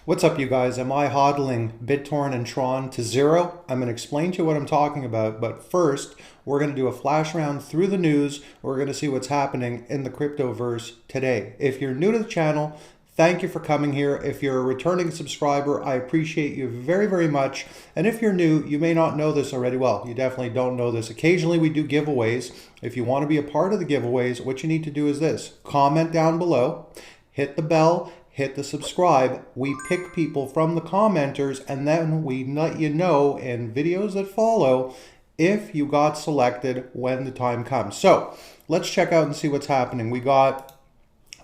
What's up, you guys? Am I hodling BitTorrent and Tron to zero? I'm going to explain to you what I'm talking about, but first, we're going to do a flash round through the news. We're going to see what's happening in the cryptoverse today. If you're new to the channel, thank you for coming here. If you're a returning subscriber, I appreciate you very, very much. And if you're new, you may not know this already. Well, you definitely don't know this. Occasionally, we do giveaways. If you want to be a part of the giveaways, what you need to do is this. Comment down below, hit the bell, hit the subscribe. We pick people from the commenters, and then we let you know in videos that follow if you got selected when the time comes. So let's check out and see what's happening. We got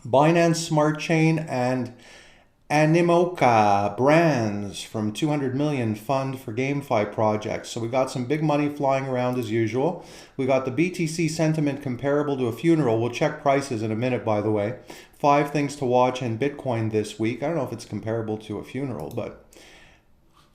Binance Smart Chain and Animoca Brands from 200 million fund for GameFi projects. So we got some big money flying around as usual. We got the BTC sentiment comparable to a funeral. We'll check prices in a minute, by the way. 5 things to watch in Bitcoin this week. I don't know if it's comparable to a funeral, but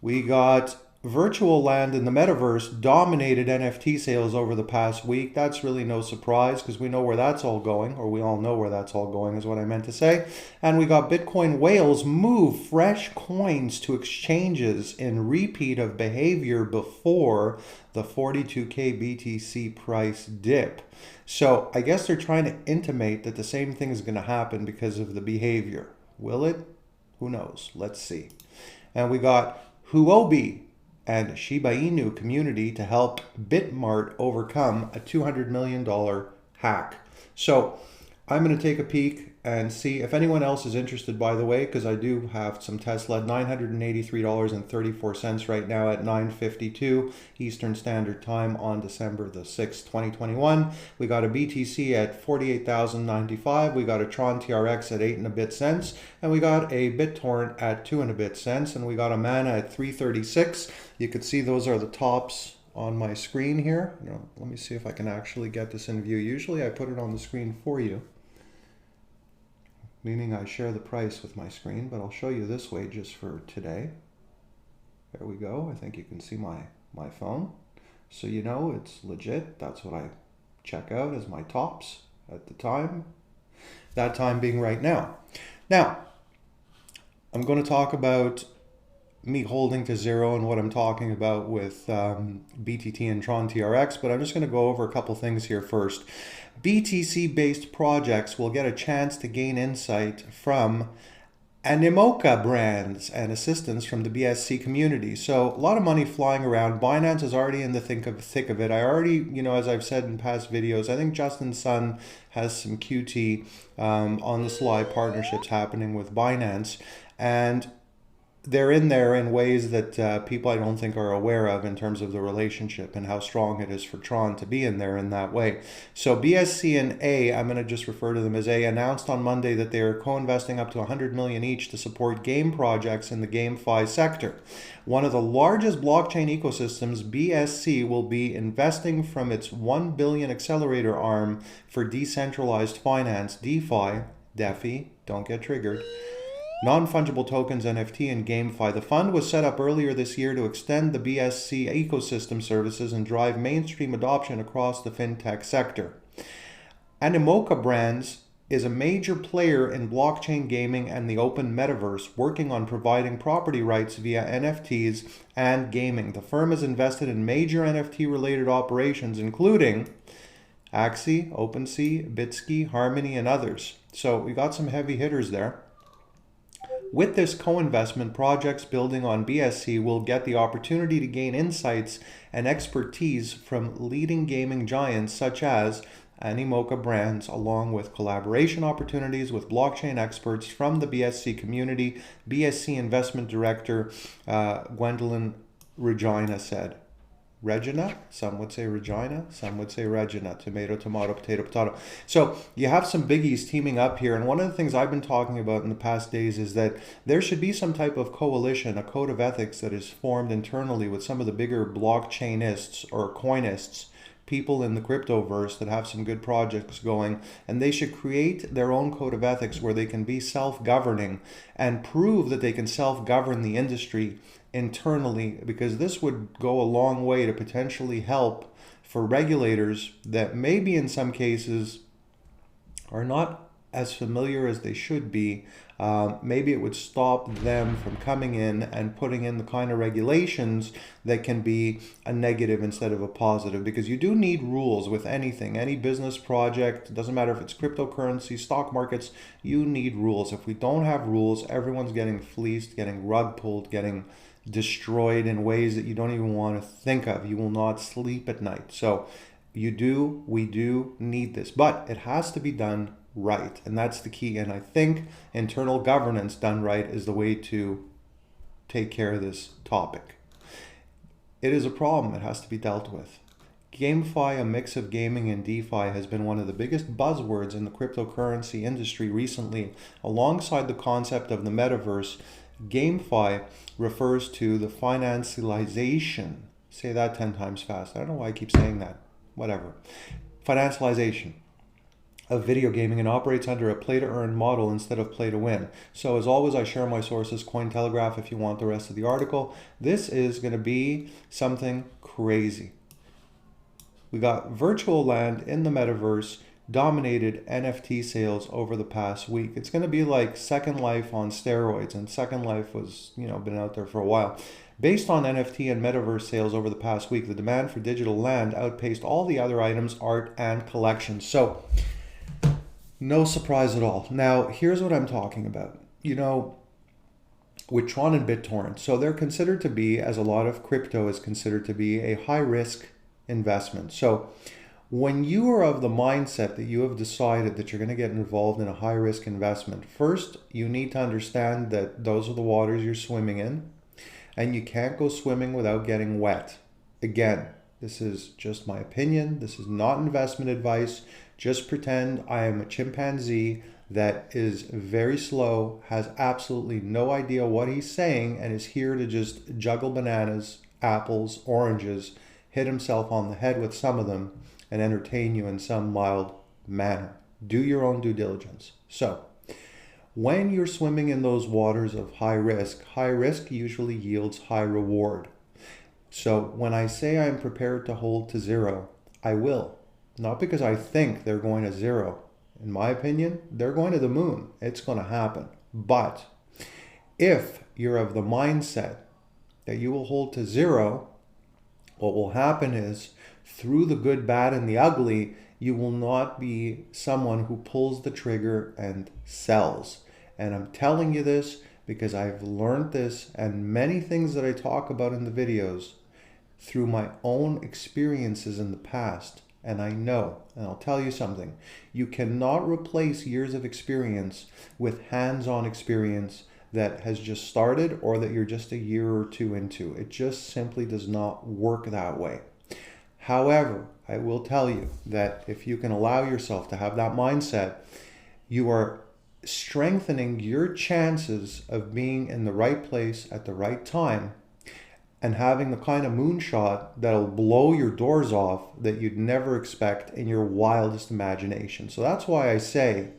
we got virtual land in the metaverse dominated NFT sales over the past week. That's really no surprise because we know where that's all going, or we all know where that's all going is what I meant to say. And we got Bitcoin whales move fresh coins to exchanges in repeat of behavior before the 42K BTC price dip. So I guess they're trying to intimate that the same thing is going to happen because of the behavior. Will it? Who knows? Let's see. And we got Huobi and Shiba Inu community to help Bitmart overcome a $200 million hack. So I'm going to take a peek and see if anyone else is interested, by the way, because I do have some Tesla, $983.34 right now at 9:52 Eastern Standard Time on December the 6th, 2021. We got a BTC at 48,095. We got a Tron TRX at 8 and a bit cents. And we got a BitTorrent at 2 and a bit cents. And we got a Mana at 336. You can see those are the tops on my screen here. Let me see if I can actually get this in view. Usually I put it on the screen for you, meaning I share the price with my screen, but I'll show you this way just for today. There we go. I think you can see my phone. So you know it's legit. That's what I check out as my tops at the time. That time being right now. Now, I'm going to talk about me holding to zero and what I'm talking about with BTT and Tron TRX, but I'm just going to go over a couple things here first. BTC-based projects will get a chance to gain insight from Animoca Brands and assistance from the BSC community. So a lot of money flying around. Binance is already in the thick of it. I already, as I've said in past videos, I think Justin Sun has some QT on the sly partnerships happening with Binance, and they're in there in ways that people I don't think are aware of in terms of the relationship and how strong it is for Tron to be in there in that way. So BSC and A, I'm going to just refer to them as A, announced on Monday that they are co-investing up to 100 million each to support game projects in the GameFi sector. One of the largest blockchain ecosystems, BSC will be investing from its 1 billion accelerator arm for decentralized finance, DeFi, don't get triggered, non-fungible tokens, NFT, and GameFi. The fund was set up earlier this year to extend the BSC ecosystem services and drive mainstream adoption across the fintech sector. Animoca Brands is a major player in blockchain gaming and the open metaverse, working on providing property rights via NFTs and gaming. The firm has invested in major NFT-related operations, including Axie, OpenSea, Bitsky, Harmony, and others. So we got some heavy hitters there. With this co-investment, projects building on BSC will get the opportunity to gain insights and expertise from leading gaming giants such as Animoca Brands, along with collaboration opportunities with blockchain experts from the BSC community, BSC Investment Director Gwendolyn Regina said. Regina, some would say Regina, some would say Regina, tomato, tomato, potato, potato. So you have some biggies teaming up here. And one of the things I've been talking about in the past days is that there should be some type of coalition, a code of ethics that is formed internally with some of the bigger blockchainists or coinists, people in the cryptoverse that have some good projects going, and they should create their own code of ethics where they can be self-governing and prove that they can self-govern the industry internally, because this would go a long way to potentially help for regulators that maybe in some cases are not as familiar as they should be, maybe it would stop them from coming in and putting in the kind of regulations that can be a negative instead of a positive. Because you do need rules with anything, any business project. It doesn't matter if it's cryptocurrency, stock markets, you need rules. If we don't have rules, everyone's getting fleeced, getting rug pulled, getting destroyed in ways that you don't even want to think of. You will not sleep at night. So we do need this, but it has to be done right. And that's the key. And I think internal governance done right is the way to take care of this topic. It is a problem. It has to be dealt with. GameFi, a mix of gaming and DeFi, has been one of the biggest buzzwords in the cryptocurrency industry recently. Alongside the concept of the metaverse, GameFi refers to the financialization. Say that 10 times fast. I don't know why I keep saying that. Whatever. Financialization of video gaming and operates under a play-to-earn model instead of play-to-win. So as always, I share my sources, Cointelegraph, if you want the rest of the article. This is going to be something crazy. We got virtual land in the metaverse dominated NFT sales over the past week. It's going to be like Second Life on steroids, and Second Life was, been out there for a while. Based on NFT and metaverse sales over the past week, the demand for digital land outpaced all the other items, art, and collections. So, no surprise at all. Now, here's what I'm talking about. With Tron and BitTorrent, so they're considered to be, as a lot of crypto is considered to be, a high-risk investment. So, when you are of the mindset that you have decided that you're going to get involved in a high-risk investment, first, you need to understand that those are the waters you're swimming in, and you can't go swimming without getting wet. Again, this is just my opinion. This is not investment advice. Just pretend I am a chimpanzee that is very slow, has absolutely no idea what he's saying, and is here to just juggle bananas, apples, oranges, hit himself on the head with some of them, and entertain you in some mild manner. Do your own due diligence. So, when you're swimming in those waters of high risk usually yields high reward. So when I say I'm prepared to hold to zero, I will. Not because I think they're going to zero. In my opinion, they're going to the moon. It's going to happen. But if you're of the mindset that you will hold to zero, what will happen is, through the good, bad, and the ugly, you will not be someone who pulls the trigger and sells. And I'm telling you this because I've learned this and many things that I talk about in the videos through my own experiences in the past. And I know, and I'll tell you something, you cannot replace years of experience with hands-on experience that has just started or that you're just a year or two into. It just simply does not work that way. However, I will tell you that if you can allow yourself to have that mindset, you are strengthening your chances of being in the right place at the right time and having the kind of moonshot that'll blow your doors off that you'd never expect in your wildest imagination. So that's why I say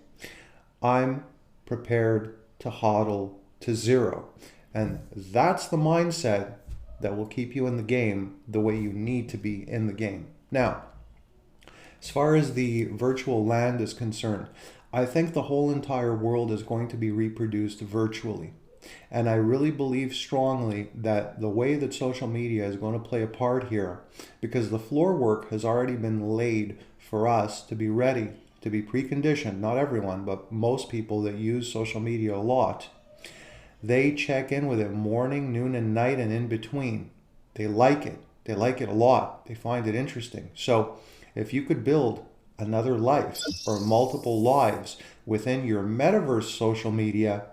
I'm prepared to hodl to zero. And that's the mindset that will keep you in the game the way you need to be in the game. Now, as far as the virtual land is concerned, I think the whole entire world is going to be reproduced virtually. And I really believe strongly that the way that social media is going to play a part here, because the floor work has already been laid for us to be ready, to be preconditioned, not everyone, but most people that use social media a lot, they check in with it morning, noon, and night, and in between. They like it. They like it a lot. They find it interesting. So if you could build another life or multiple lives within your metaverse social media,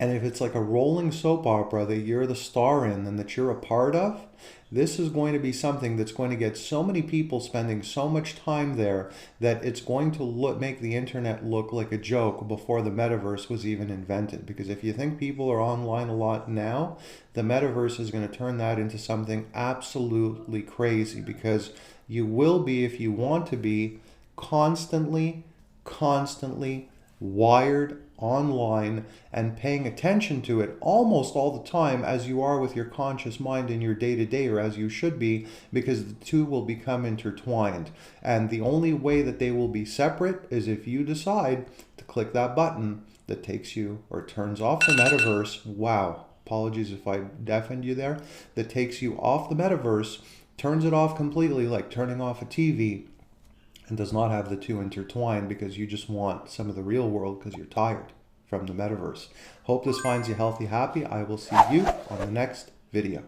and if it's like a rolling soap opera that you're the star in and that you're a part of, this is going to be something that's going to get so many people spending so much time there that it's going to make the internet look like a joke before the metaverse was even invented. Because if you think people are online a lot now, the metaverse is going to turn that into something absolutely crazy, because you will be, if you want to be, constantly wired online and paying attention to it almost all the time as you are with your conscious mind in your day-to-day, or as you should be, because the two will become intertwined. And the only way that they will be separate is if you decide to click that button that takes you or turns off the metaverse. Wow, apologies if I deafened you there. That takes you off the metaverse, turns it off completely, like turning off a TV, and does not have the two intertwined because you just want some of the real world because you're tired from the metaverse. Hope this finds you healthy, happy. I will see you on the next video.